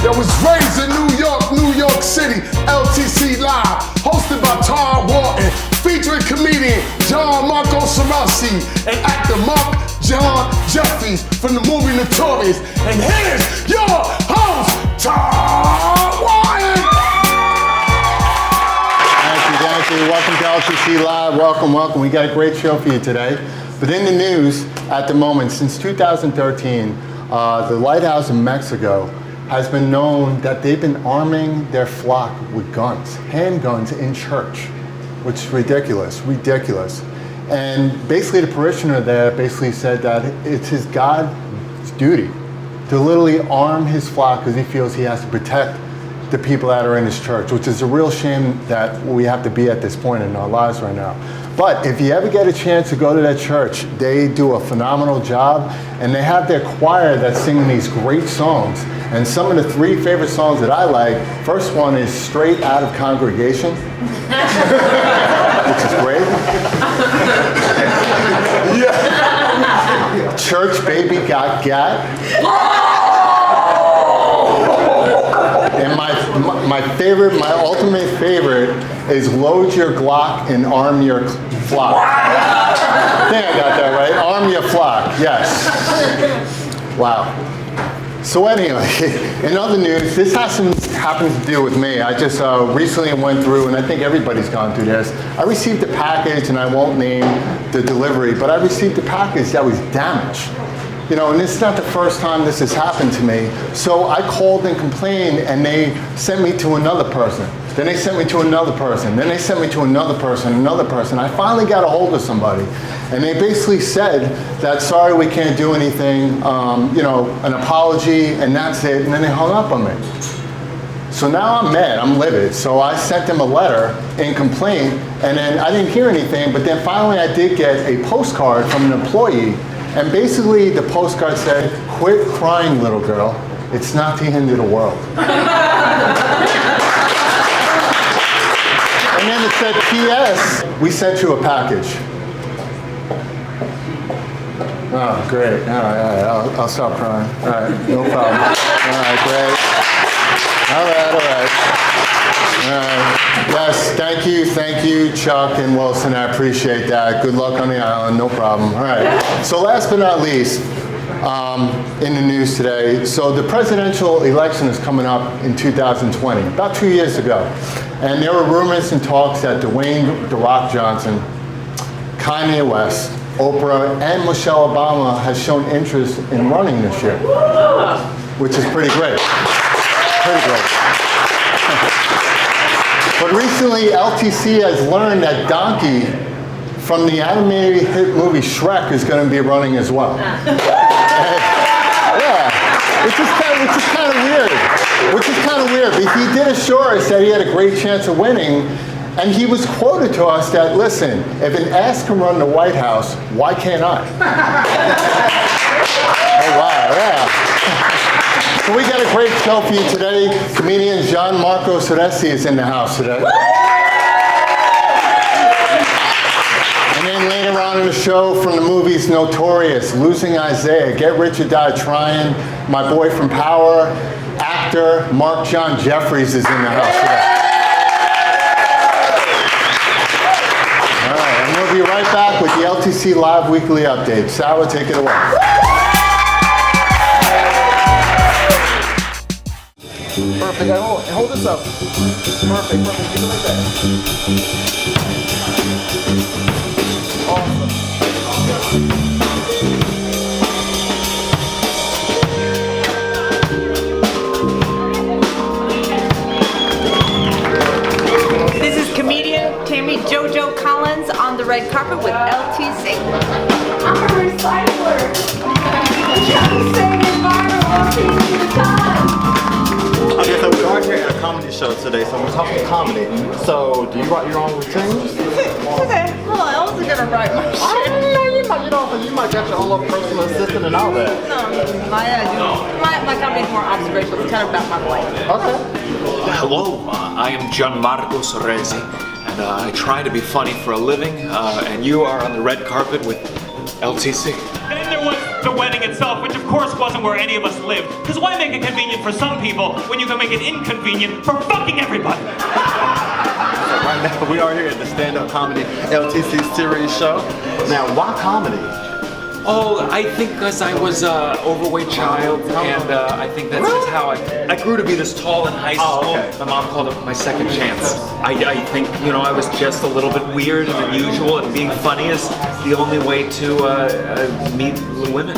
that was raised in New York City. LTC Live, hosted by Todd Wharton, featuring comedian Gianmarco Soresi and actor Marc John Jefferies from the movie Notorious. And here's your host, Todd Wharton. Thank you. Welcome to LTC Live. Welcome. We got a great show for you today. But in the news at the moment, since 2013, the Lighthouse in Mexico has been known that they've been arming their flock with guns, handguns in church, which is ridiculous. And basically the parishioner there basically said that it's his God's duty to literally arm his flock because he feels he has to protect the people that are in his church, which is a real shame that we have to be at this point in our lives right now. But if you ever get a chance to go to that church, they do a phenomenal job, and they have their choir that's singing these great songs. And some of the 3 favorite songs that I like, first one is Straight Out of Congregation, which is great. Yeah. Church Baby Got Gat. And my ultimate favorite is Load Your Glock and Arm Your Flock. I think I got that right. Arm Your Flock, yes. Wow. So anyway, in other news, this happens to do with me. I just recently went through, and I think everybody's gone through this. I received a package, and I won't name the delivery, but I received a package that was damaged. You know, and it's not the first time this has happened to me. So I called and complained, and they sent me to another person. Then they sent me to another person. Then they sent me to another person. I finally got a hold of somebody, and they basically said that, sorry, we can't do anything, you know, an apology, and that's it. And then they hung up on me. So now I'm mad, I'm livid. So I sent them a letter in complaint, and then I didn't hear anything, but then finally I did get a postcard from an employee. And basically, the postcard said, "Quit crying, little girl. It's not the end of the world." And then it said, "P.S. We sent you a package." Oh, great. All right. I'll stop crying. All right, no problem. All right, great. All right. Yes, thank you, Chuck and Wilson. I appreciate that. Good luck on the island, no problem. All right. So last but not least, in the news today, so the presidential election is coming up in 2020, about 2 years ago. And there were rumors and talks that Dwayne "The Rock" Johnson, Kanye West, Oprah, and Michelle Obama has shown interest in running this year, which is pretty great. But recently, LTC has learned that Donkey from the animated hit movie Shrek is going to be running as well. Which is kind of weird. But he did assure us that he had a great chance of winning, and he was quoted to us that, listen, if an ass can run the White House, why can't I? Oh, wow, yeah. So we got a great show for you today. Comedian Gianmarco Soresi is in the house today. And then later on in the show, from the movies Notorious, Losing Isaiah, Get Rich or Die Tryin, my boy from Power, actor Marc John Jefferies is in the house today. All right, and we'll be right back with the LTC Live Weekly Update. Sarah, take it away. Perfect. Hold this up. Perfect. Keep it like that. Awesome. This is comedian Tammy JoJo Collins on the red carpet with LTC. I'm a recycler. Just saying environmental time. Okay, so we are here at a comedy show today, so we're talking comedy. So, do you write your own routines? Okay, hold on, I wasn't gonna write my shit. You might get your own little personal assistant and all that. No, my comedy is more observational. It's kind of about my life. Okay. Hello, I am Gianmarco Soresi, and I try to be funny for a living, and you are on the red carpet with LTC. And there was the wedding itself, which of course wasn't where any of us lived. Because why make it convenient for some people when you can make it inconvenient for fucking everybody? Right now, we are here at the stand-up comedy LTC series show. Now, why comedy? Oh, I think because I was an overweight child, and I think that's just how I grew to be this tall in high school. Oh, okay. My mom called it my second chance. I think, you know, I was just a little bit weird and unusual, and being funny is the only way to meet women.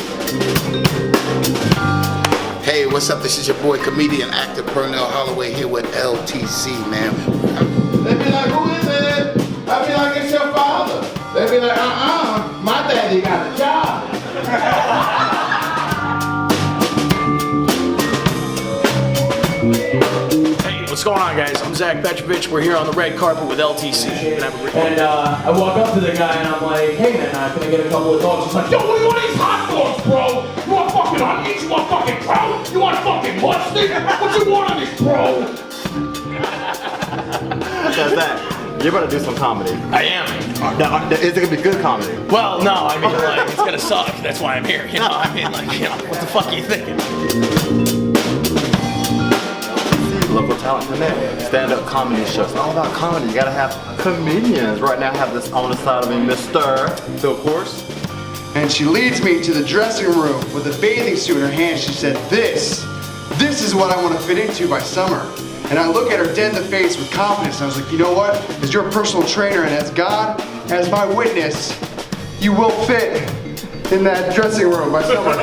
Hey, what's up? This is your boy, comedian, actor Pernell Holloway here with LTC, man. They be like, who is it? I be like, it's your father. They be like, my daddy got a job. Hey, what's going on, guys? I'm Zach Petrovich. We're here on the red carpet with LTC. And I walk up to the guy and I'm like, hey man, can I get a couple of dogs? He's like, yo, what do you want these hot dogs, bro? You want fucking onions? You want fucking trout? You want fucking mustard? What you want on this, bro? So Zach, you better do some comedy. I am. Now, is it gonna be good comedy? Well, no, I mean, like, it's gonna suck. That's why I'm here. You know, I mean, like, you know, what the fuck are you thinking? Local Talent Connect, stand-up comedy show. It's all about comedy. You gotta have comedians. Right now, I have this on the side of me, Mr. Phil Course. And she leads me to the dressing room with a bathing suit in her hand. She said, this is what I want to fit into by summer. And I look at her dead in the face with confidence. And I was like, you know what? As your personal trainer and as God, as my witness, you will fit in that dressing room by summer.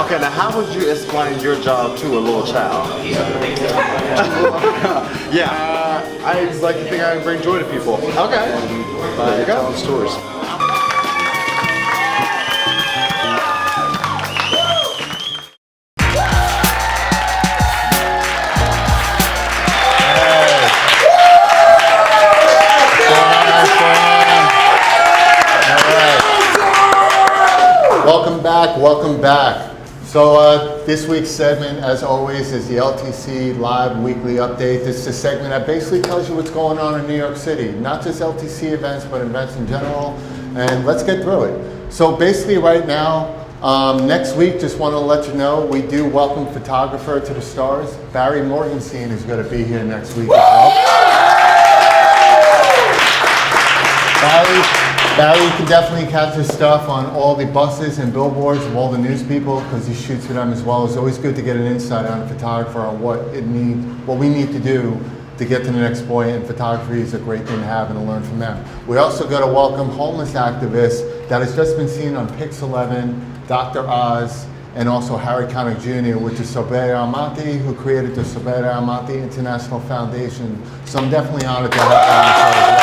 Okay, now how would you explain your job to a little child? Yeah. I just like to think I can bring joy to people. Okay. There you go. Stories. Welcome back. So this week's segment, as always, is the LTC Live Weekly Update. This is a segment that basically tells you what's going on in New York City. Not just LTC events, but events in general. And let's get through it. So basically right now, next week, just want to let you know, we do welcome photographer to the stars. Barry Morgenstein is going to be here next week as well. Barry, you can definitely catch his stuff on all the buses and billboards of all the news people because he shoots for them as well. It's always good to get an insight on a photographer on what we need to do to get to the next point, and photography is a great thing to have and to learn from them. We also got to welcome homeless activists that has just been seen on Pix 11, Dr. Oz, and also Harry Connick Jr., which is Sobere Almaty, who created the Sobere Almaty International Foundation. So I'm definitely honored to have them on the show as well.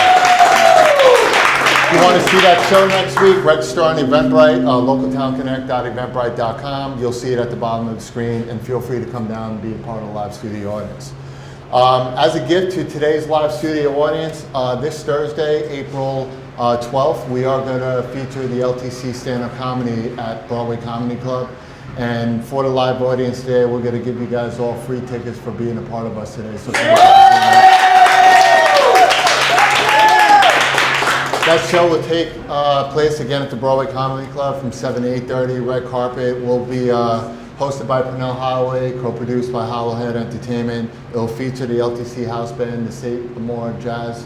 If you want to see that show next week, register on Eventbrite, localtownconnect.eventbrite.com. You'll see it at the bottom of the screen, and feel free to come down and be a part of the live studio audience. As a gift to today's live studio audience, this Thursday, April 12th, we are going to feature the LTC stand-up comedy at Broadway Comedy Club. And for the live audience today, we're going to give you guys all free tickets for being a part of us today. So that show will take place again at the Broadway Comedy Club from 7 to 8:30. Red carpet will be hosted by Pernell Holloway, co-produced by Hollowhead Entertainment. It will feature the LTC House Band, the St. Lamar Jazz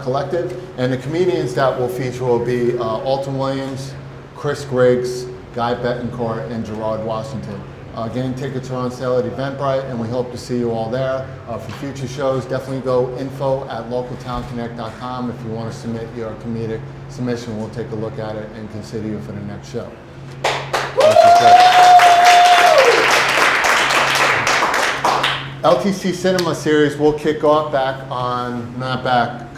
Collective, and the comedians that will feature will be Alton Williams, Chris Griggs, Guy Betancourt, and Gerard Washington. Again, tickets are on sale at Eventbrite, and we hope to see you all there. For future shows, definitely go info@localtownconnect.com if you want to submit your comedic submission. We'll take a look at it and consider you for the next show. LTC Cinema Series will kick off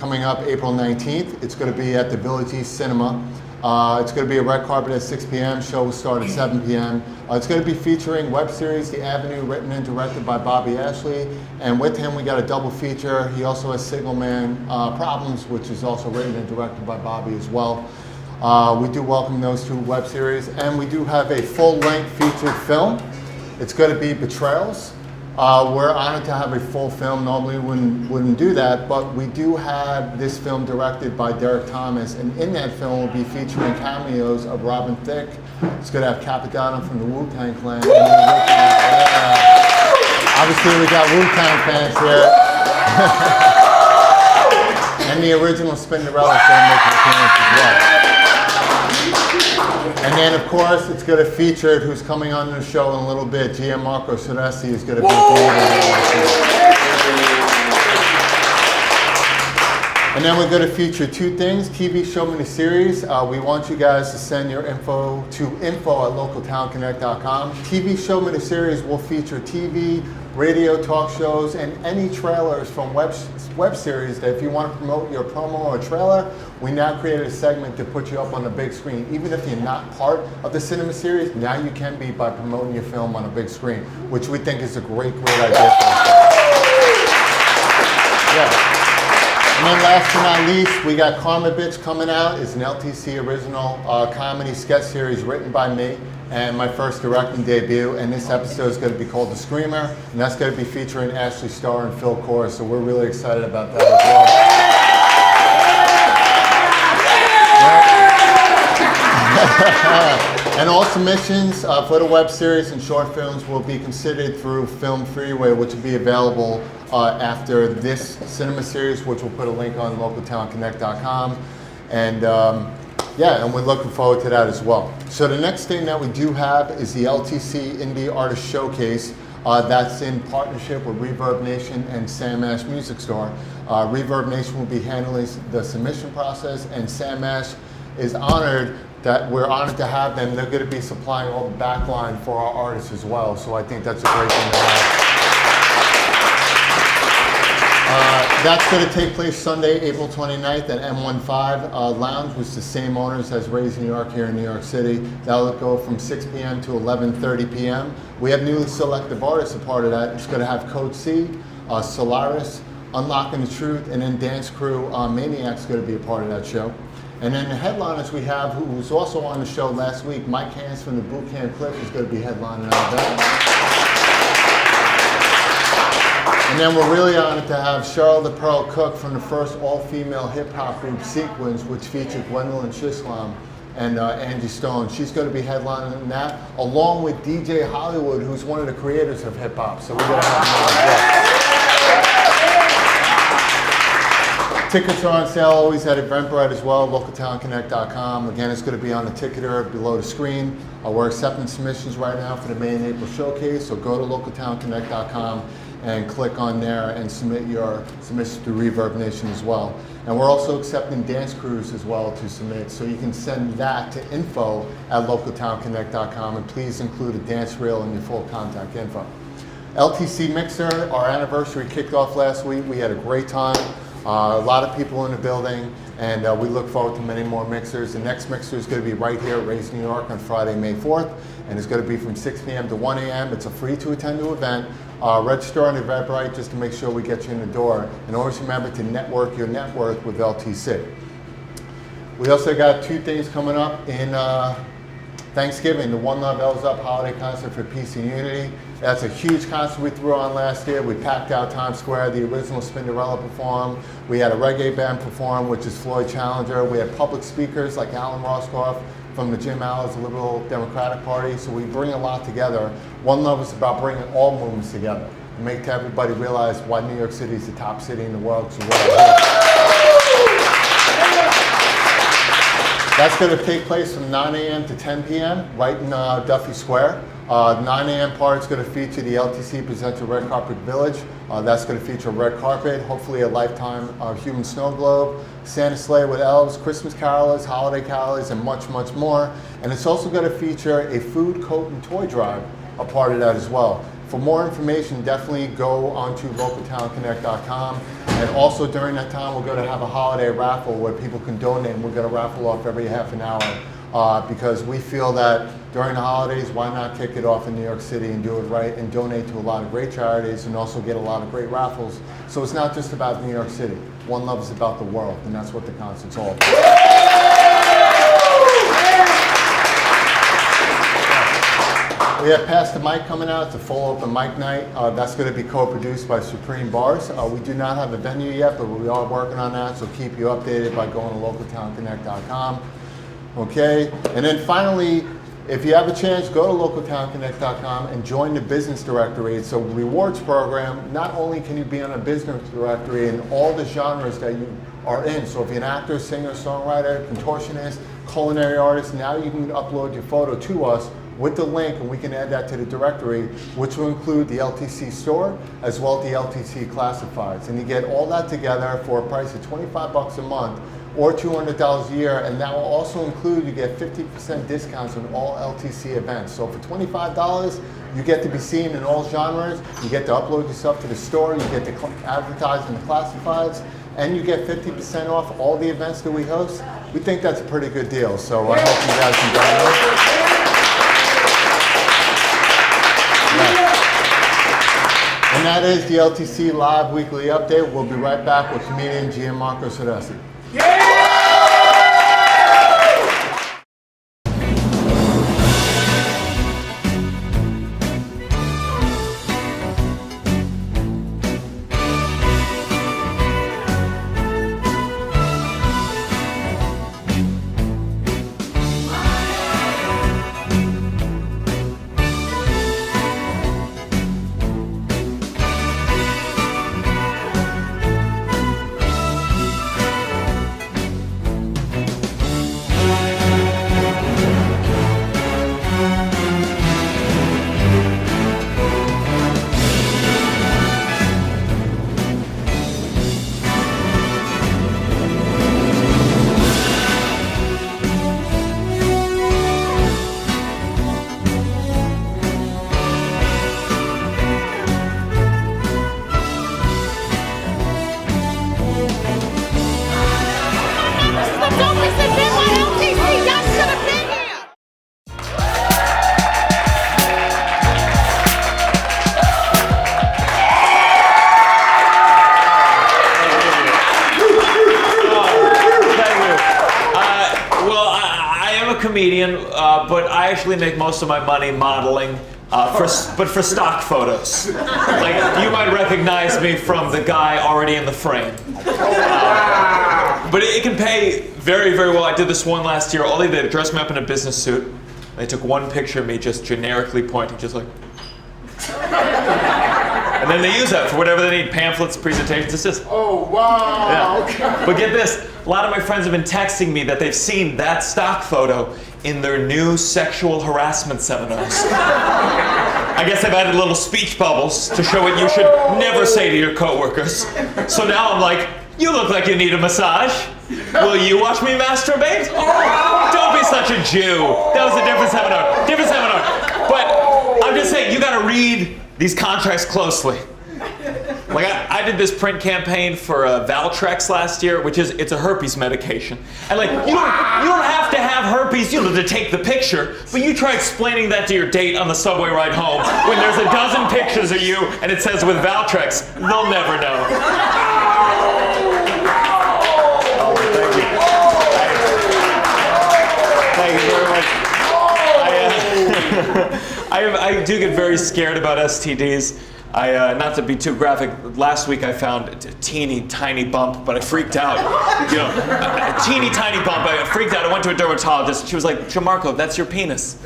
coming up April 19th. It's going to be at the Village East Cinema. It's going to be a red carpet at 6 p.m. Show will start at 7 p.m. It's going to be featuring web series The Avenue, written and directed by Bobby Ashley. And with him, we got a double feature. He also has Signalman Problems, which is also written and directed by Bobby as well. We do welcome those two web series. And we do have a full-length featured film. It's going to be Betrayals. We're honored to have a full film. Normally we wouldn't do that, but we do have this film directed by Derek Thomas, and in that film we'll be featuring cameos of Robin Thicke. It's going to have Capadonna from the Wu-Tang Clan. Obviously we got Wu-Tang fans here. And the original Spinderella is going to make an appearance as well. And then, of course, it's going to feature who's coming on the show in a little bit. Gianmarco Soresi is going to be And then we're going to feature two things: TV show miniseries. We want you guys to send your info to info@localtownconnect.com. TV show miniseries will feature TV, radio, talk shows, and any trailers from web series that if you want to promote your promo or trailer, we now created a segment to put you up on the big screen. Even if you're not part of the cinema series, now you can be by promoting your film on a big screen, which we think is a great idea for us. Yeah. And then last but not least, we got Karma Bitch coming out. It's an LTC original comedy sketch series written by me and my first directing debut. And this episode is going to be called The Screamer, and that's going to be featuring Ashley Starr and Phil Core. So we're really excited about that as well. And all submissions for the web series and short films will be considered through Film Freeway, which will be available after this cinema series, which we'll put a link on localtownconnect.com. And yeah, and we're looking forward to that as well. So the next thing that we do have is the LTC Indie Artist Showcase. That's in partnership with Reverb Nation and Sam Ash Music Store. Reverb Nation will be handling the submission process, and Sam Ash is honored that we're honored to have them. They're going to be supplying all the backline for our artists as well. So I think that's a great thing to have. That's going to take place Sunday, April 29th at M15 Lounge, which is the same owners as Raise New York here in New York City. That'll go from 6 p.m. to 11:30 p.m. We have newly selected artists a part of that. It's going to have Code C, Solaris, Unlocking the Truth, and then Dance Crew Maniac's going to be a part of that show. And then the headliners we have, who was also on the show last week, Mike Hans from the Boot Camp Clip is going to be headlining out of that. And then we're really honored to have Cheryl the Pearl Cook from the first all-female hip-hop group Sequence, which featured Gwendolyn Shislam and Angie Stone. She's going to be headlining that, along with DJ Hollywood, who's one of the creators of hip-hop. So we're going to have him as well. Tickets are on sale always at Eventbrite as well, localtownconnect.com. Again, it's going to be on the ticketer below the screen. We're accepting submissions right now for the May and April showcase, so go to localtownconnect.com and click on there and submit your submissions to Reverb Nation as well. And we're also accepting dance crews as well to submit, so you can send that to info@localtownconnect.com, and please include a dance reel in your full contact info. LTC Mixer, our anniversary kicked off last week. We had a great time. A lot of people in the building, and we look forward to many more mixers. The next mixer is going to be right here at Raise New York on Friday, May 4th, and it's going to be from 6 p.m. to 1 a.m. It's a free to attend event. Register on Eventbrite just to make sure we get you in the door. And always remember to network your net worth with LTC. We also got two things coming up in Thanksgiving, the One Love L's Up holiday concert for peace and unity. That's a huge concert we threw on last year. We packed out Times Square. The original Spinderella performed. We had a reggae band perform, which is Floyd Challenger. We had public speakers like Alan Roscoff from the Jim Allen's Liberal Democratic Party. So we bring a lot together. One Love is about bringing all movements together and make everybody realize why New York City is the top city in the world. So that's going to take place from 9 a.m. to 10 p.m. right in Duffy Square. 9 a.m. part is going to feature the LTC Presents a Red Carpet Village. That's going to feature a red carpet, hopefully a lifetime human snow globe, Santa sleigh with elves, Christmas carolers, holiday carolers, and much, much more. And it's also going to feature a food, coat, and toy drive, a part of that as well. For more information, definitely go onto localtownconnect.com. And also during that time, we're going to have a holiday raffle where people can donate, and we're going to raffle off every half an hour because we feel that during the holidays, why not kick it off in New York City and do it right and donate to a lot of great charities and also get a lot of great raffles. So it's not just about New York City. One Love is about the world, and that's what the concert's all about. We have Pastor Mike coming out. It's a full open mic night. That's going to be co-produced by Supreme Bars. We do not have a venue yet, but we are working on that, so keep you updated by going to localtownconnect.com. Okay, and then finally, if you have a chance, go to localtownconnect.com and join the business directory. It's a rewards program. Not only can you be on a business directory in all the genres that you are in, so if you're an actor, singer, songwriter, contortionist, culinary artist, now you can upload your photo to us with the link, and we can add that to the directory, which will include the LTC store as well as the LTC classifieds. And you get all that together for a price of $25 a month or $200 a year, and that will also include, you get 50% discounts on all LTC events. So for $25, you get to be seen in all genres, you get to upload yourself to the store, you get to advertise in the classifieds, and you get 50% off all the events that we host. We think that's a pretty good deal, so I hope you guys can join us. And that is the LTC Live Weekly Update. We'll be right back with comedian Gianmarco Soresi. Comedian, but I actually make most of my money modeling, but for stock photos. Like, you might recognize me from the guy already in the frame. But it can pay very, very well. I did this one last year. All they did, dressed me up in a business suit. They took one picture of me just generically pointing, just like. And then they use that for whatever they need, pamphlets, presentations, assist. Oh, wow. Yeah. Okay. But get this, a lot of my friends have been texting me that they've seen that stock photo in their new sexual harassment seminars. I guess I've added little speech bubbles to show what you should never say to your coworkers. So now I'm like, you look like you need a massage. Will you watch me masturbate? Don't be such a Jew. That was a different seminar. Different seminar. But I'm just saying, you gotta read these contracts closely. Like I did this print campaign for Valtrex last year, which is, it's a herpes medication. And like, you don't have to have herpes, you know, to take the picture, but you try explaining that to your date on the subway ride home when there's a dozen pictures of you and it says with Valtrex, they'll never know. Oh, thank you. Thank you very much. I do get very scared about STDs. Not to be too graphic, last week I found a teeny tiny bump, but I freaked out. You know, a teeny tiny bump, I freaked out. I went to a dermatologist. She was like, Gianmarco, that's your penis.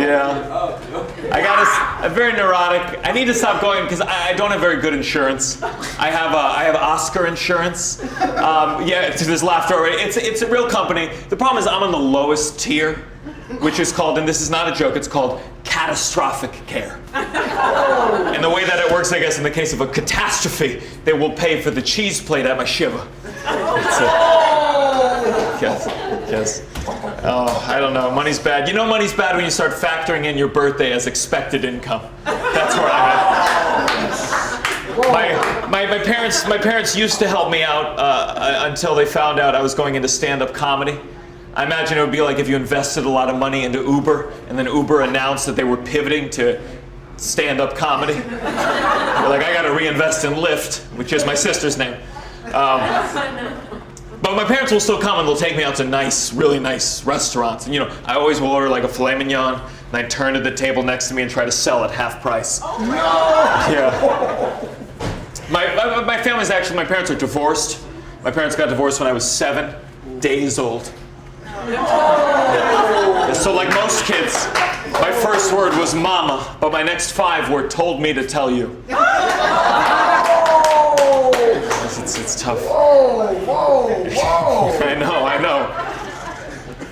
Yeah. I'm very neurotic. I need to stop going because I don't have very good insurance. I have Oscar insurance. Yeah, there's laughter already. It's a real company. The problem is I'm on the lowest tier, which is called, and this is not a joke, it's called catastrophic care. And the way that it works, I guess, in the case of a catastrophe, they will pay for the cheese plate at my shiva. Yes. Oh, I don't know. Money's bad. You know money's bad when you start factoring in your birthday as expected income. That's where I'm at. My parents used to help me out until they found out I was going into stand-up comedy. I imagine it would be like if you invested a lot of money into Uber, and then Uber announced that they were pivoting to stand-up comedy. They're like, I gotta reinvest in Lyft, which is my sister's name. But my parents will still come and they'll take me out to nice, really nice restaurants. And I always will order like a filet mignon, and I turn to the table next to me and try to sell it half price. Oh, no! Yeah. My family's actually, my parents are divorced. My parents got divorced when I was 7 days old. Yeah. So like most kids, my first word was mama, but my next 5 were told me to tell you. It's tough. Whoa, whoa, whoa. I know.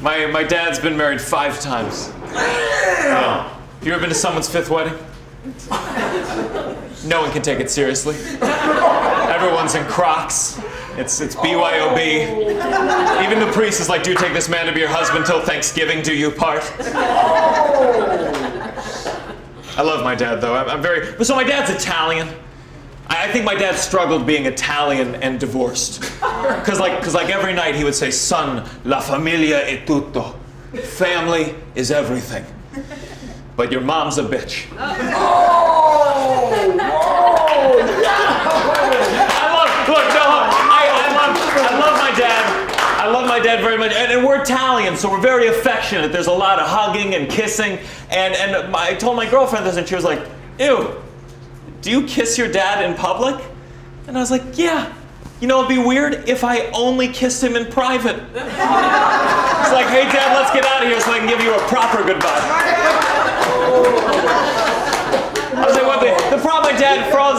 My dad's been married 5 times. Yeah. Have you ever been to someone's 5th wedding? No one can take it seriously. Everyone's in Crocs. It's BYOB. Even the priest is like, do you take this man to be your husband till Thanksgiving do you part? I love my dad though. So my dad's Italian. I think my dad struggled being Italian and divorced. Cause like every night he would say, son, la familia è tutto. Family is everything. But your mom's a bitch. I love my dad. I love my dad very much. And we're Italian, so we're very affectionate. There's a lot of hugging and kissing. And I told my girlfriend this and she was like, ew. Do you kiss your dad in public? And I was like, yeah. It'd be weird if I only kissed him in private. It's like, hey Dad, let's get out of here so I can give you a proper goodbye. I was like, what the problem my dad, for all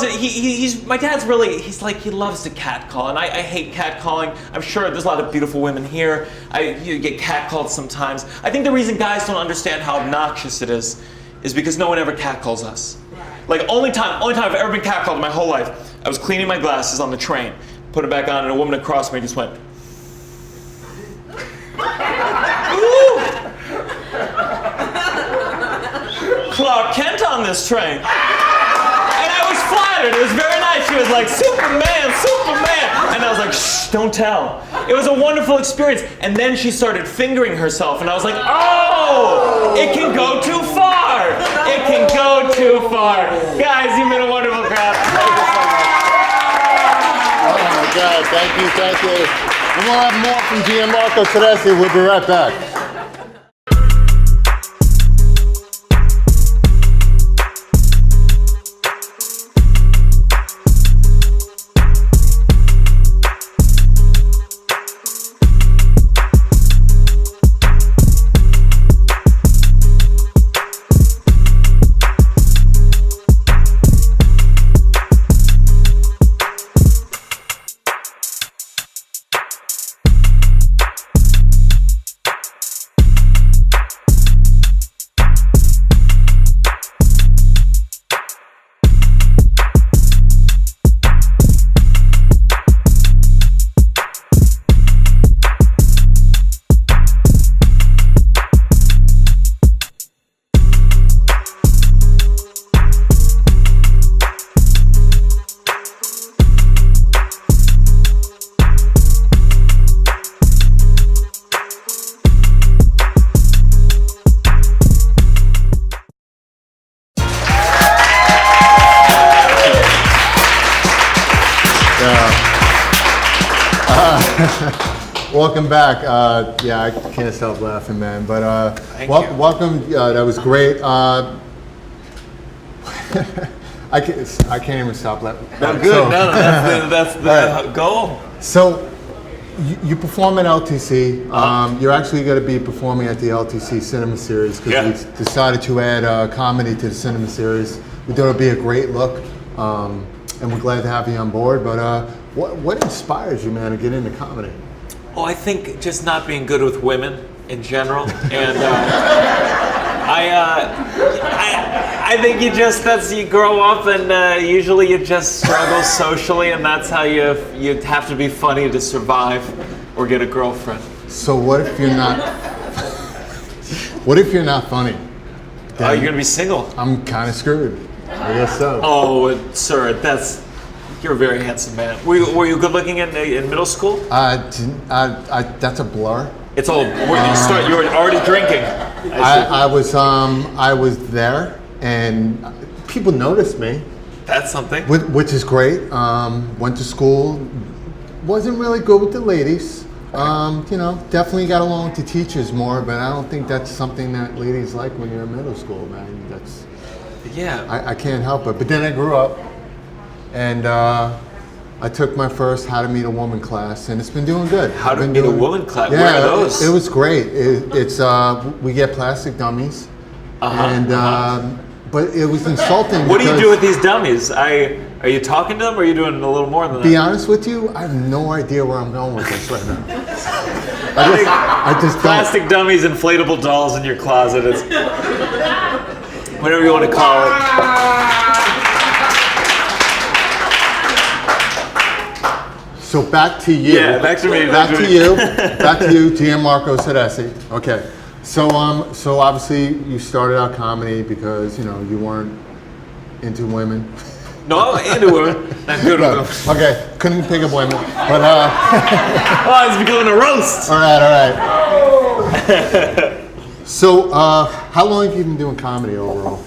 my dad's really, he loves to catcall, and I hate catcalling. I'm sure there's a lot of beautiful women here. You get catcalled sometimes. I think the reason guys don't understand how obnoxious it is because no one ever catcalls us. Like, only time I've ever been catcalled in my whole life, I was cleaning my glasses on the train, put it back on, and a woman across me just went, ooh! Clark Kent on this train. And I was flattered. It was very nice. She was like, Superman, Superman. And I was like, shh, don't tell. It was a wonderful experience. And then she started fingering herself, and I was like, oh, it can go too far. It can go too far. Guys, you've been a wonderful crowd. Thank you so much. Oh my God, thank you. And we'll have more from Gianmarco Soresi. We'll be right back. Welcome back. Yeah, I can't stop laughing, man. But welcome. That was great. I can't even stop laughing. No, good. So, that's the goal. So you perform at LTC. You're actually going to be performing at the LTC Cinema Series because we decided to add comedy to the Cinema Series. We thought it'd be a great look, and we're glad to have you on board. But what inspires you, man, to get into comedy? Oh, I think just not being good with women in general, and I think you grow up and usually you just struggle socially, and that's how you have to be funny to survive or get a girlfriend. So what if you're not? What if you're not funny? Oh, you're gonna be single. I'm kind of screwed. I guess so. Oh, sir, you're a very handsome man. Were you good looking in middle school? That's a blur. It's all. Where did you start? You were already drinking. I was there, and people noticed me. That's something. Which is great. Went to school, wasn't really good with the ladies. You know, definitely got along with the teachers more, but I don't think that's something that ladies like when you're in middle school, man. That's I can't help it. But then I grew up, and I took my first How to Meet a Woman class, and it's been doing good. How to Meet a Woman class? Yeah, where are those? It was great. It's we get plastic dummies, but it was insulting. What do you do with these dummies? Are you talking to them, or are you doing a little more than that? Be honest with you, I have no idea where I'm going with this right now. I just plastic dummies, inflatable dolls in your closet. It's whatever you want to call it. So back to you. Yeah, back to me. Back to you. Back to you, Gianmarco Soresi. Okay. So obviously you started out comedy because you weren't into women. No, I'm into women. I'm good with them. Okay, couldn't pick up women, but oh, it's becoming a roast. All right. So, how long have you been doing comedy overall?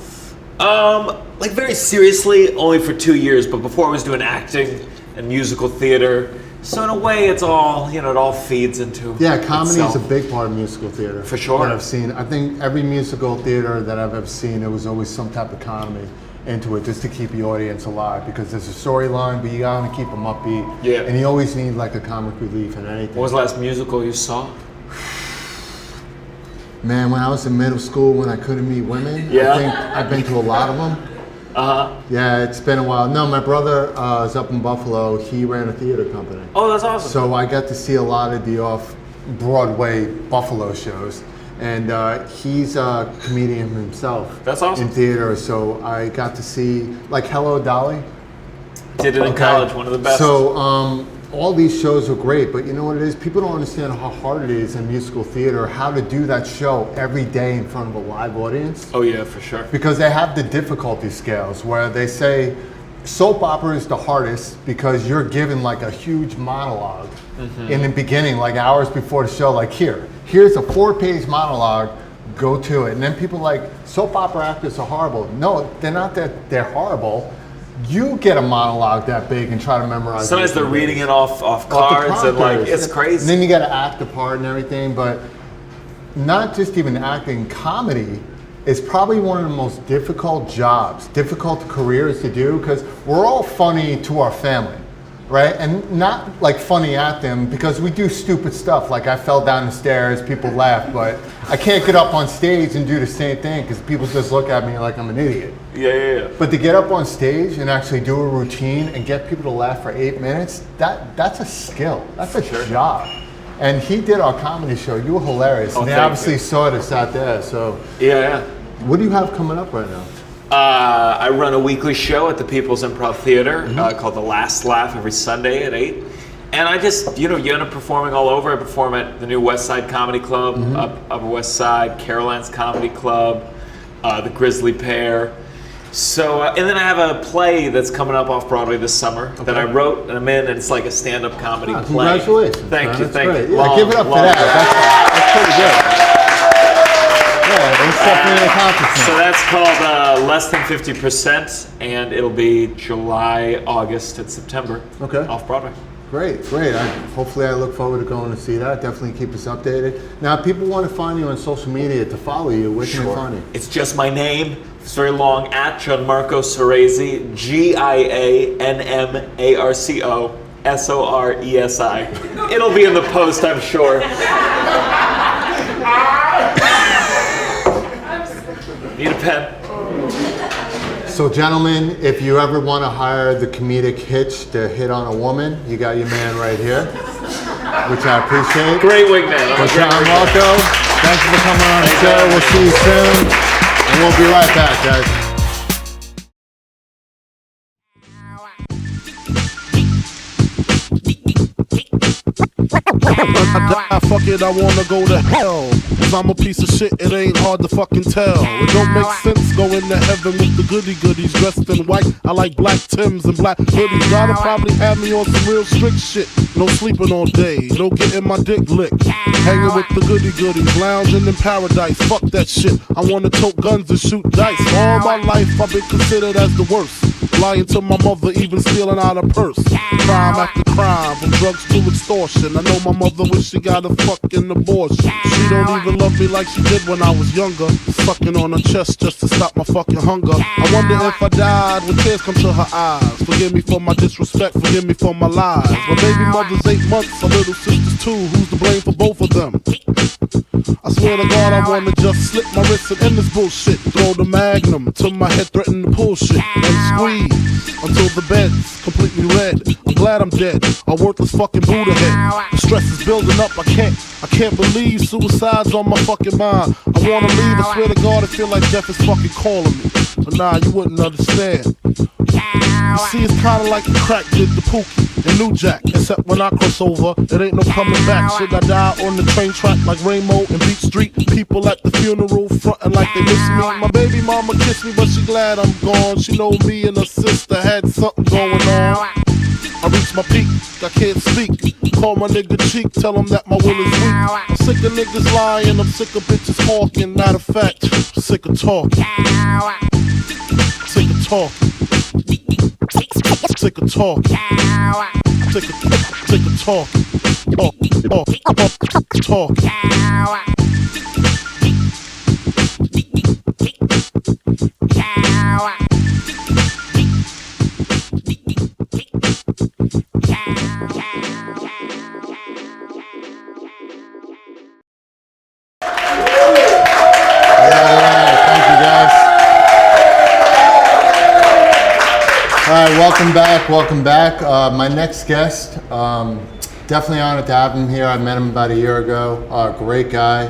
Like very seriously, only for 2 years. But before I was doing acting and musical theater. So in a way, it's all it all feeds into. Yeah, comedy itself. is a big part of musical theater. For sure. That I've seen. I think every musical theater that I've ever seen, there was always some type of comedy into it just to keep the audience alive because there's a storyline, but you gotta keep them upbeat. Yeah. And you always need like a comic relief and anything. What was the last musical you saw? Man, when I was in middle school, when I couldn't meet women, I think I've been to a lot of them. Yeah, it's been a while. No, my brother is up in Buffalo. He ran a theater company. Oh, that's awesome. So I got to see a lot of the off-Broadway Buffalo shows. And he's a comedian himself. That's awesome. In theater, so I got to see, like, Hello, Dolly. Did it in college, one of the best. So all these shows are great, but you know what it is? People don't understand how hard it is in musical theater, how to do that show every day in front of a live audience. Oh yeah, for sure. Because they have the difficulty scales where they say soap opera is the hardest because you're given like a huge monologue in the beginning, like hours before the show, like here's a 4-page monologue, go to it. And then people like, soap opera actors are horrible. No, they're not that they're horrible. You get a monologue that big and try to memorize it. Sometimes they're reading it off cards and like, it's crazy. And then you gotta act the part and everything, but not just even acting, comedy is probably one of the most difficult jobs, difficult careers to do, because we're all funny to our family, right? And not like funny at them, because we do stupid stuff, like I fell down the stairs, people laugh, but I can't get up on stage and do the same thing, because people just look at me like I'm an idiot. Yeah. But to get up on stage and actually do a routine and get people to laugh for 8 minutes, that's a skill, that's a job. And he did our comedy show. You were hilarious. And they obviously saw this out there. So yeah. What do you have coming up right now? I run a weekly show at the People's Improv Theater called The Last Laugh every Sunday at 8. And I just, you end up performing all over. I perform at the new West Side Comedy Club, Upper West Side, Caroline's Comedy Club, the Grizzly Pear. So, and then I have a play that's coming up off Broadway this summer that I wrote, and I'm in, and it's like a stand-up comedy play. Congratulations. Thank you. Great. Yeah, give it up for that. That's pretty good. Yeah, it's definitely an accomplishment. So that's called Less Than 50%, and it'll be July, August, and September off Broadway. Great. Hopefully I look forward to going to see that. Definitely keep us updated. Now, if people want to find you on social media to follow you, where can they find you? It's just my name. It's very long, at Gianmarco Soresi, Gianmarco Soresi. It'll be in the post, I'm sure. Need a pen. So gentlemen, if you ever want to hire the comedic hitch to hit on a woman, you got your man right here, which I appreciate. Great wingman. Well, Gianmarco, thanks for coming on the show. We'll see you soon. And we'll be right back, guys. Fuck it, I wanna go to hell. Cause I'm a piece of shit, it ain't hard to fucking tell. It don't make sense going to heaven with the goody goodies dressed in white. I like black Timbs and black hoodies. Gotta probably have me on some real strict shit. No sleeping all day, no getting my dick licked. Hanging with the goody goodies, lounging in paradise. Fuck that shit, I wanna tote guns and shoot dice. All my life I've been considered as the worst. lying to my mother, even stealing out her purse. Crime after crime, from drugs to extortion. I know my mother wish she got a fucking abortion. She don't even love me like she did when I was younger. Sucking on her chest just to stop my fucking hunger. I wonder if I died when tears come to her eyes. Forgive me for my disrespect, forgive me for my lies. My baby mother's 8 months, my little sister's 2. Who's to blame for both of them? I swear to God, I wanna just slip my wrist and end this bullshit. Throw the magnum till my head threaten to pull shit. And squeeze until the bed's completely red. I'm glad I'm dead, a worthless fucking Buddha head. The stress is building up, I can't believe suicide's on my fucking mind. I wanna leave, I swear to God, I feel like death is fucking calling me. But nah, you wouldn't understand. You see, it's kinda like the crack did the Pookie and New Jack. Except when I cross over, it ain't no coming back. Should I die on the train track like Rainbow and Beach Street? People at the funeral frontin' like they miss me. My baby mama kissed me, but she glad I'm gone. She know me and her sister had something going on. I reached my peak, I can't speak. Call my nigga cheek, tell him that my will is weak. I'm sick of niggas lying, I'm sick of bitches hawking. Matter of fact, I'm sick of talking. Sick of talking. Sick of talking. Sick of talking. Talk. Alright, welcome back. My next guest, definitely honored to have him here. I met him about a year ago. Great guy.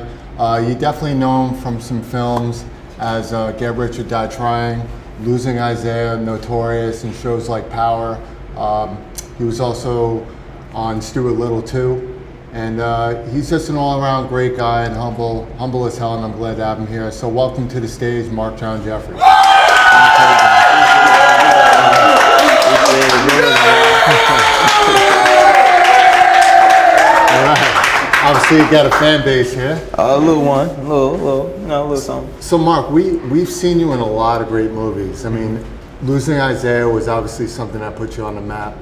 You definitely know him from some films as Get Rich or Die Tryin, Losing Isaiah, Notorious, and shows like Power. He was also on Stuart Little too. And he's just an all-around great guy and humble as hell, and I'm glad to have him here. So welcome to the stage, Marc John Jefferies. Obviously, you got a fan base here. A little something. So, Marc, we've seen you in a lot of great movies. I mean, Losing Isaiah was obviously something that put you on the map.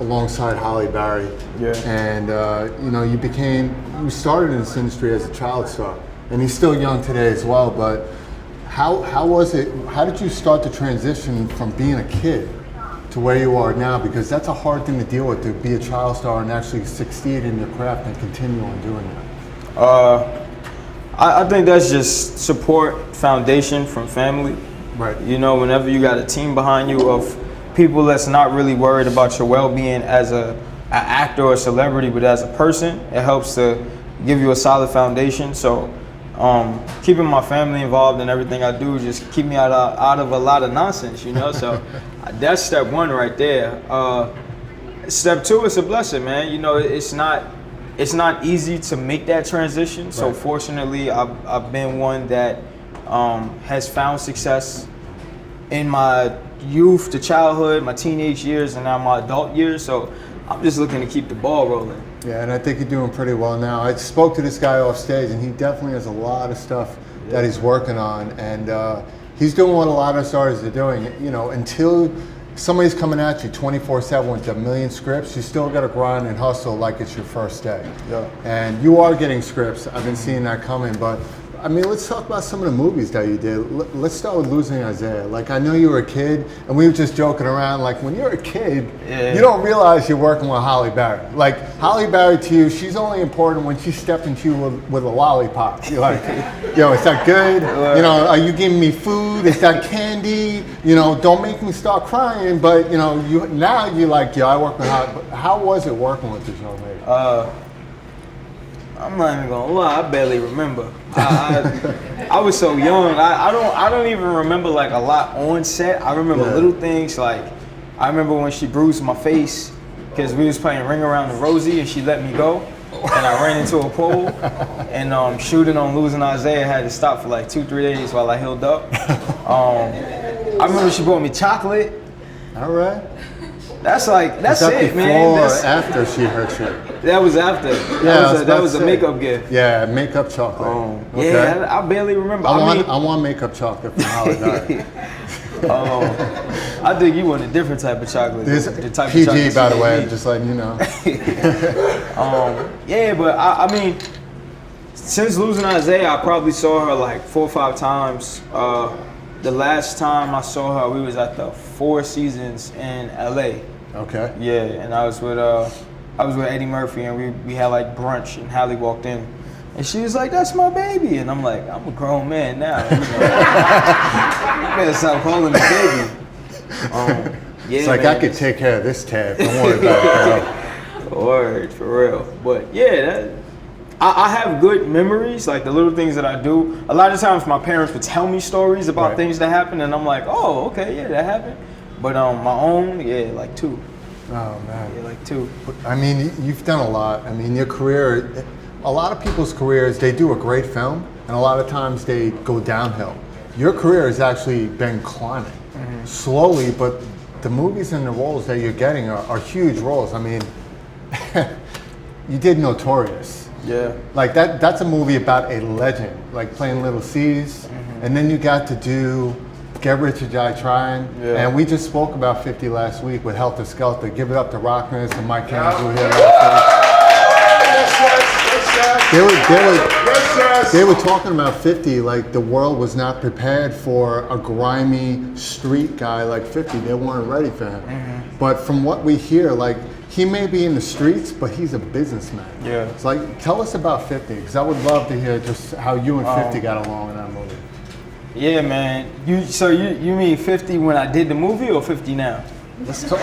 Alongside Halle Berry. Yeah. And you started in this industry as a child star, and he's still young today as well. But how was it? How did you start to transition from being a kid to where you are now? Because that's a hard thing to deal with, to be a child star and actually succeed in your craft and continue on doing that. I think that's just support, foundation from family. Right. You know, whenever you got a team behind you of people that's not really worried about your well-being as an actor or a celebrity, but as a person, it helps to give you a solid foundation. So keeping my family involved in everything I do just keep me out of a lot of nonsense, you know. So that's step one right there. Step two is a blessing, man. You know, it's not easy to make that transition. Right. So fortunately, I've been one that has found success in my youth to childhood, my teenage years, and now my adult years. So I'm just looking to keep the ball rolling. Yeah, and I think you're doing pretty well now. I spoke to this guy off stage, and he definitely has a lot of stuff that he's working on, and he's doing what a lot of stars are doing. You know, until somebody's coming at you 24/7 with a million scripts, you still got to grind and hustle like it's your first day. Yeah. And you are getting scripts. I've been seeing that coming, but I mean, let's talk about some of the movies that you did. Let's start with Losing Isaiah. Like, I know you were a kid, and we were just joking around. Like, when you're a kid, you don't realize you're working with Halle Berry. Like, Halle Berry to you, she's only important when she stepped into you with a lollipop. You're like, yo, is that good? You know, are you giving me food? Is that candy? You know, don't make me start crying. But, you know, now you're like, yo, I work with Halle. How was it working with this young lady? I'm not even gonna lie, I barely remember. I was so young. I don't even remember like a lot on set. I remember little things, like I remember when she bruised my face because we was playing Ring Around the Rosie and she let me go, and I ran into a pole, and shooting on Losing Isaiah had to stop for like 2-3 days while I healed up. I remember she brought me chocolate. All right. That's it, before man. Or after she hurt you? That was after. Yeah, that was a makeup gift. Yeah, makeup chocolate. Okay. Yeah, I barely remember. I want makeup chocolate from Halle Berry. I think you want a different type of chocolate. This the type PG, of chocolate by the you way, eat. just letting you know. Yeah, but I mean, since losing Isaiah, I probably saw her like 4 or 5 times. The last time I saw her, we was at the Four Seasons in LA. Okay. Yeah, and I was with Eddie Murphy, and we had like brunch, and Hallie walked in, and she was like, "That's my baby," and I'm like, "I'm a grown man now. You know? You better stop calling me baby." Yeah, It's like, man, I could take care of this tab. Don't worry about it, bro. Word, for real. But yeah, I have good memories, like the little things that I do. A lot of times my parents would tell me stories about things that happened, and I'm like, oh, okay, yeah, that happened. But my own, yeah, like 2. Oh, man. Yeah, like 2. I mean, you've done a lot. I mean, your career, a lot of people's careers, they do a great film, and a lot of times they go downhill. Your career has actually been climbing slowly, but the movies and the roles that you're getting are huge roles. I mean, you did Notorious. Yeah. Like that's a movie about a legend, like playing Little C's, and then you got to do Get Rich or Die Tryin, and we just spoke about 50 last week with Helter Skelter. Give it up to Rockness and Mike Campbell who were here last week. They were talking about 50, like the world was not prepared for a grimy street guy like 50. They weren't ready for him. But from what we hear, like, he may be in the streets, but he's a businessman. Yeah. It's like, tell us about 50, because I would love to hear just how you and 50 got along in that movie. Yeah, man. So you mean 50 when I did the movie, or 50 now? Let's talk.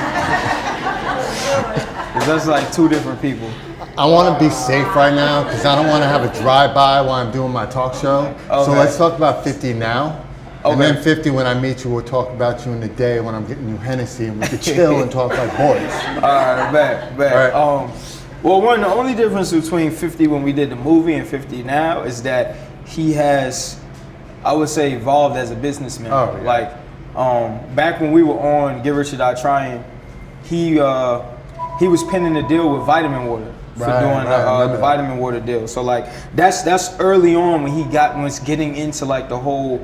Because that's like 2 different people. I want to be safe right now, because I don't want to have a drive-by while I'm doing my talk show. Okay. So let's talk about 50 now. Okay. And then 50, when I meet you, we'll talk about you in the day when I'm getting you Hennessy, and we could chill and talk like boys. All right, bet. All right. Well, the only difference between 50 when we did the movie and 50 now is that he has, I would say, evolved as a businessman. Oh, yeah. Like, back when we were on Get Rich or Die Tryin, he was penning a deal with Vitamin Water for doing the Vitamin Water deal. So like, that's early on when he was getting into like the whole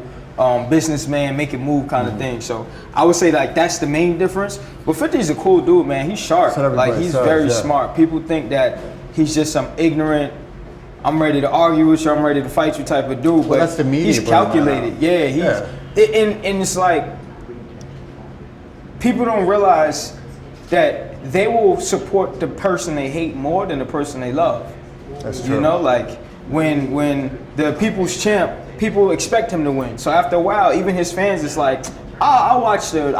businessman, make it move kind of thing. So I would say like that's the main difference. But 50 is a cool dude, man. He's sharp. Like he's very smart. People think that he's just some ignorant, I'm ready to argue with you, I'm ready to fight you type of dude. But that's the media. He's calculated. Yeah, and it's like people don't realize that they will support the person they hate more than the person they love. That's true. You know, like when the people's champ, people expect him to win. So after a while, even his fans, it's like, I'll watch the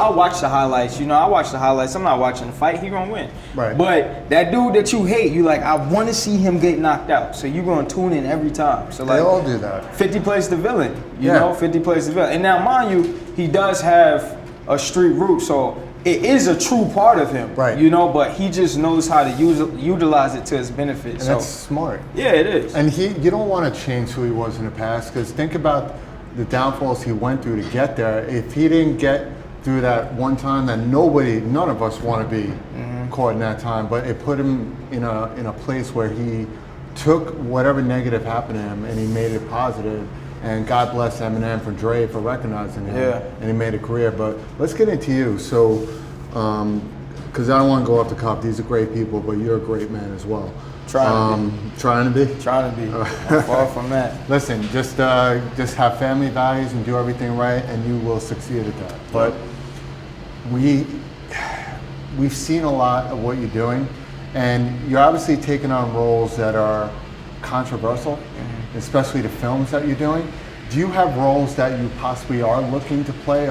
highlights. You know, I watch the highlights. I'm not watching the fight. He gonna win. Right. But that dude that you hate, you like, I want to see him get knocked out. So you gonna tune in every time. So like, they all do that. 50 plays the villain. You know, 50 plays the villain. And now, mind you, he does have a street root, so it is a true part of him. Right. You know, but he just knows how to utilize it to his benefit. And so that's smart. Yeah, it is. And you don't want to change who he was in the past, because think about the downfalls he went through to get there. If he didn't get through that one time, then none of us want to be caught in that time. But it put him in a place where he took whatever negative happened to him and he made it positive. And God bless Eminem for Dre for recognizing him. Yeah. And he made a career. But let's get into you. So, because I don't want to go off the cuff. These are great people, but you're a great man as well. Trying to be. Trying to be. Far from that. Listen, just have family values and do everything right, and you will succeed at that. But we've seen a lot of what you're doing, and you're obviously taking on roles that are controversial, especially the films that you're doing. Do you have roles that you possibly are looking to play?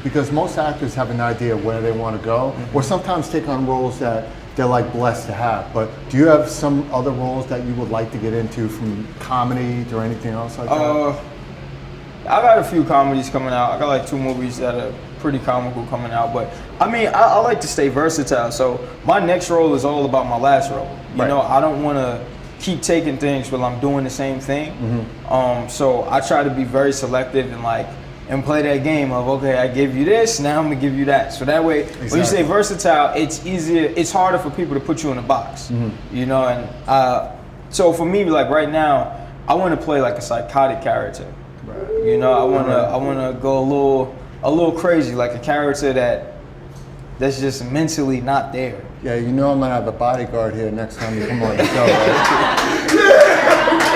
Because most actors have an idea where they want to go, or sometimes take on roles that they're like blessed to have. But do you have some other roles that you would like to get into, from comedy or anything else like that? I got a few comedies coming out. I got like 2 movies that are pretty comical coming out. But I mean, I like to stay versatile. So my next role is all about my last role. You know, I don't want to keep taking things while I'm doing the same thing. So I try to be very selective and play that game of, okay, I give you this, now I'm gonna give you that. So that way, when you say versatile, it's easier, it's harder for people to put you in a box. You know, and so for me, like right now, I want to play like a psychotic character. You know, I wanna go a a little crazy, like a character that's just mentally not there. Yeah, you know I'm gonna have a bodyguard here next time you come on the show, right?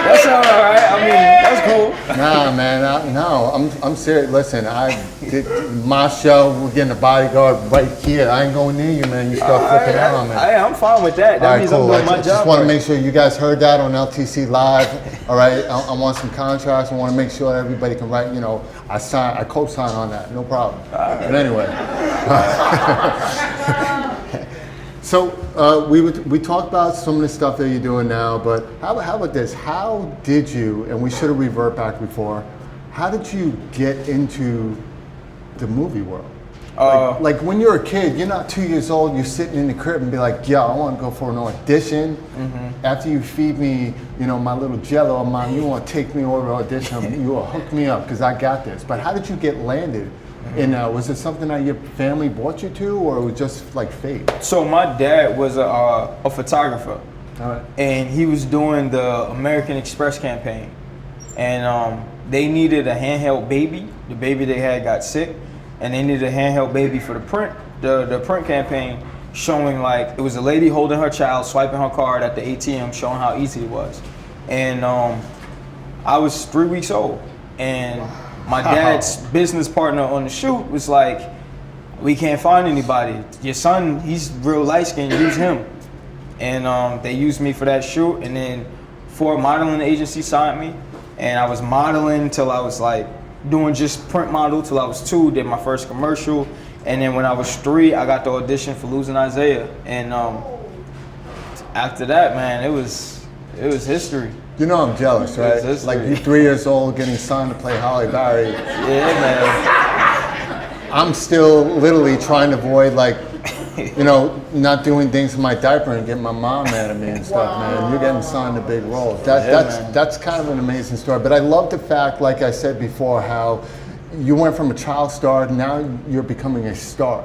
That's all right. I mean, that's cool. Nah, man, I'm serious. Listen, I did my show. We're getting a bodyguard right here. I ain't going near you, man. You start flipping out on me. I'm fine with that. That means cool. I'm doing my job. Just want to make sure you guys heard that on LTC Live. All right, I want some contracts. I want to make sure everybody can write. You know, I co-sign on that. No problem. But anyway. So we talked about some of the stuff that you're doing now, but how about this? How did you, and we should have revert back before, how did you get into the movie world? Like when you're a kid, you're not 2 years old, you're sitting in the crib and be like, yo, I want to go for an audition. After you feed me, you know, my little Jello, Mom, you want to take me over to audition, you will hook me up because I got this. But how did you get landed? And was it something that your family brought you to, or it was just like fate? So my dad was a photographer, and he was doing the American Express campaign, and they needed a handheld baby. The baby they had got sick, and they needed a handheld baby for the print campaign, showing like it was a lady holding her child, swiping her card at the ATM, showing how easy it was. And I was 3 weeks old, and my dad's business partner on the shoot was like, we can't find anybody. Your son, he's real light skinned, use him. And they used me for that shoot, and then Ford Modeling Agency signed me, and I was modeling till I was like, doing just print model till I was 2, did my first commercial, and then when I was 3, I got the audition for Losing Isaiah. And after that, man, it was history. You know I'm jealous, right? Like you're 3 years old getting signed to play Halle Berry. Yeah, man. I'm still literally trying to avoid like, you know, not doing things in my diaper and getting my mom mad at me and stuff, man. You're getting signed to big roles. That's kind of an amazing story. But I love the fact, like I said before, how you went from a child star, now you're becoming a star.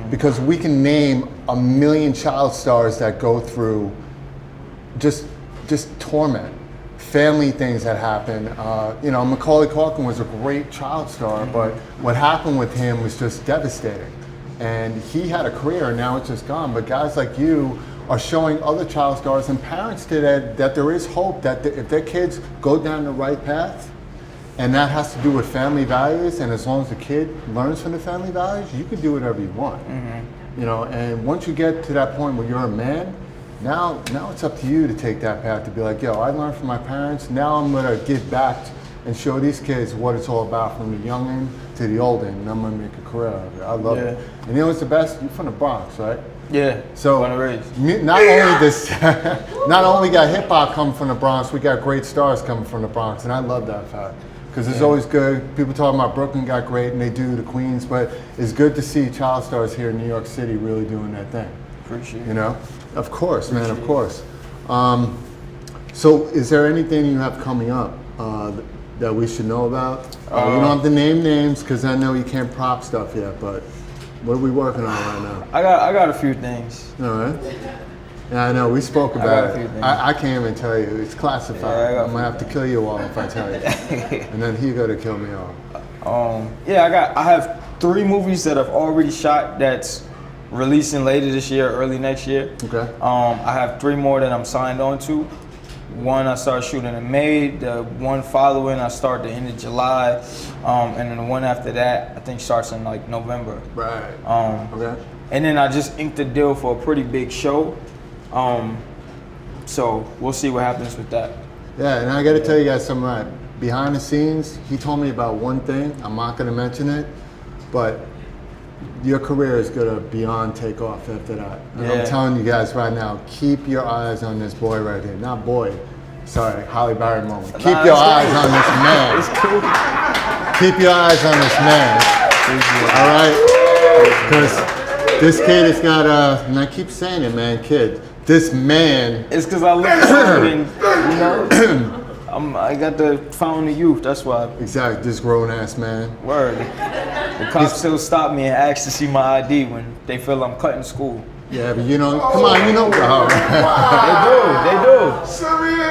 Because we can name a million child stars that go through just torment. Family things that happen. You know, Macaulay Culkin was a great child star, but what happened with him was just devastating. And he had a career, and now it's just gone. But guys like you are showing other child stars and parents today that there is hope, that if their kids go down the right path, and that has to do with family values, and as long as the kid learns from the family values, you can do whatever you want. You know, and once you get to that point where you're a man, now it's up to you to take that path to be like, yo, I learned from my parents, now I'm gonna give back and show these kids what it's all about from the young end to the old end, and I'm gonna make a career out of it. I love it. And you know what's the best? You're from the Bronx, right? Yeah, so born and raised. Not only got hip hop coming from the Bronx, we got great stars coming from the Bronx, and I love that fact. Because it's always good, people talking about Brooklyn got great, and they do, the Queens, but it's good to see child stars here in New York City really doing that thing. Appreciate it. You know? Of course, man, of course. So is there anything you have coming up that we should know about? You don't have to name names because I know you can't prop stuff yet, but what are we working on right now? I got a few things. All right. Yeah, I know, we spoke about it. I can't even tell you, it's classified. I'm gonna have to kill you all if I tell you. And then he gotta kill me all. Yeah, I have 3 movies that I've already shot that's releasing later this year, early next year. Okay. I have 3 more that I'm signed on to. One I start shooting in May, the one following I start the end of July, and then the one after that I think starts in like November. Right. Okay. And then I just inked a deal for a pretty big show. So we'll see what happens with that. Yeah, and I gotta tell you guys something right. Behind the scenes, he told me about one thing, I'm not gonna mention it, but your career is gonna beyond take off after that. And I'm telling you guys right now, keep your eyes on this boy right here. Not boy, sorry, Halle Berry moment. Keep your eyes on this man. It's cool. Keep your eyes on this man. All right? Because this kid has got and I keep saying it, man, kid. This man. It's because I look good and, you know, I got the fountain of youth, that's why. Exactly, this grown ass man. Word. The cops still stop me and ask to see my ID when they feel I'm cutting school. Yeah, but you know, come on, you know.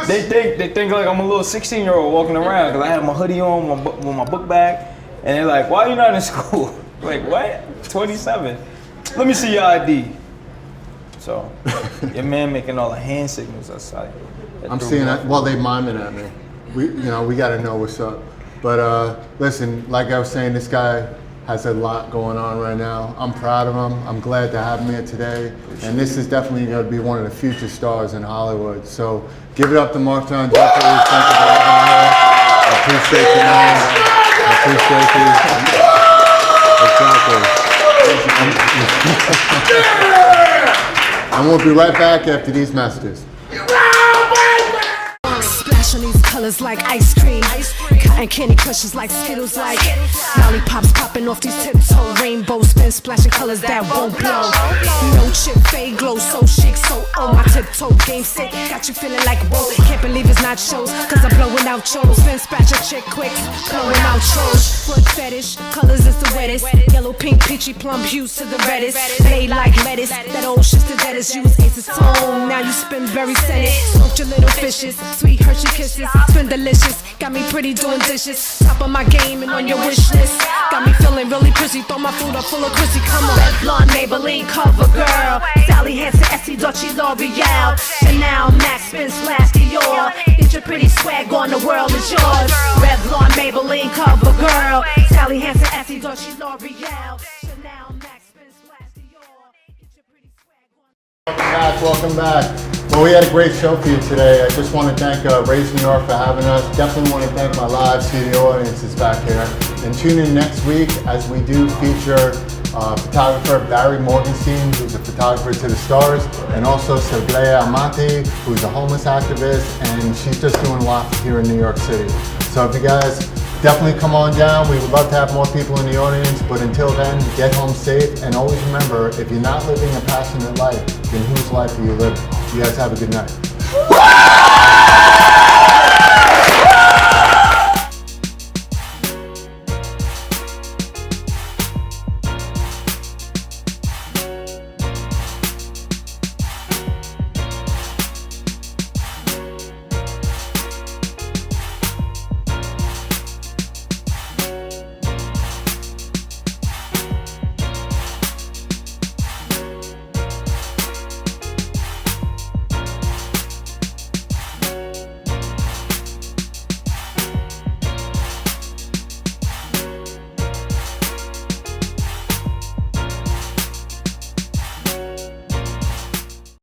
They do. They think like I'm a little 16-year-old walking around because I have my hoodie on with my book bag, and they're like, "Why are you not in school?" Like, what? 27. Let me see your ID. So, your man making all the hand signals outside. I'm seeing that. Well, they miming at me. We got to know what's up. But listen, like I was saying, this guy has a lot going on right now. I'm proud of him. I'm glad to have him here today. And this is definitely going to be one of the future stars in Hollywood. So give it up to Marc John Jefferies. Thank you for having me here. I appreciate you, man. I appreciate you. Exactly. And we'll be right back after these messages. Splash on these colors like ice cream. Cotton candy crushes like Skittles, like lollipops popping off these tiptoe. Rainbow spin splashing colors that won't blow. No chip fade glow, so chic, so on my tiptoe game sick. Got you feeling like whoa. Can't believe it's not shows, cause I'm blowing out shows. Spin splash a chick quick, blowing out shows. Foot fetish, colors is the wettest. Yellow, pink, peachy, plum hues to the reddest. Lay like lettuce, that old shit's the deadest. Use aces tone, now you spin very scented. Smoked your little fishes, sweet Hershey kisses. Spin delicious, got me pretty doing dishes. Top of my game and on your wish list. Got me feeling really pretty, throw my food up full of Chrissy. Come on, Red Blonde, Maybelline, Cover Girl, Sally Hansen, Essie, Dolce, L'Oreal, Chanel, Max, Spin, Splash, Dior. Get your pretty swag on, the world is yours. Red Blonde, Maybelline, Cover Girl, Sally Hansen, Essie, Dolce, L'Oreal, Chanel, Max, Spin, Splash, Dior. Get your pretty swag on. Welcome back. Well, we had a great show for you today. I just want to thank Raise New York for having us. Definitely want to thank my live studio audience that's back here. And tune in next week as we do feature photographer Barry Morgenstein, who's a photographer to the stars, and also Sergleia Amati, who's a homeless activist, and she's just doing a lot here in New York City. So if you guys definitely come on down, we would love to have more people in the audience, but until then, get home safe, and always remember, if you're not living a passionate life, then whose life are you living? You guys have a good night.